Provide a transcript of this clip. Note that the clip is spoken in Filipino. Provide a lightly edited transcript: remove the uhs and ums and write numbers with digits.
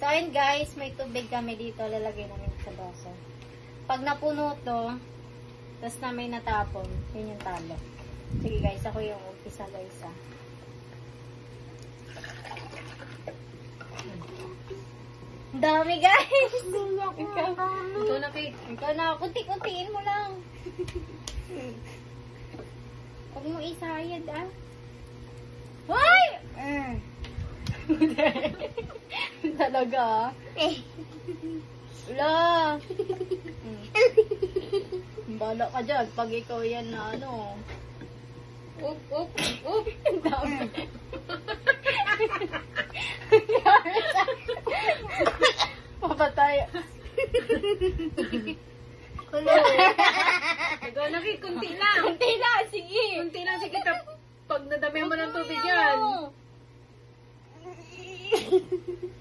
So, ayun guys, may tubig kami dito. Lalagay namin sa baso. Pag napuno to, tapos na may natapon, yun yung talo. Sige guys, ako yung umpisa guys ah. Ang dami guys! Ikaw na Kate. Ikaw na, kunti-kuntiin mo lang. Huwag mo isayad ah. Hoy! Talaga ah. Wala. Bala ka dyan pag ikaw yan na ano. Up. Ang dami. Papatay. Ikaw na Kate, kunti lang.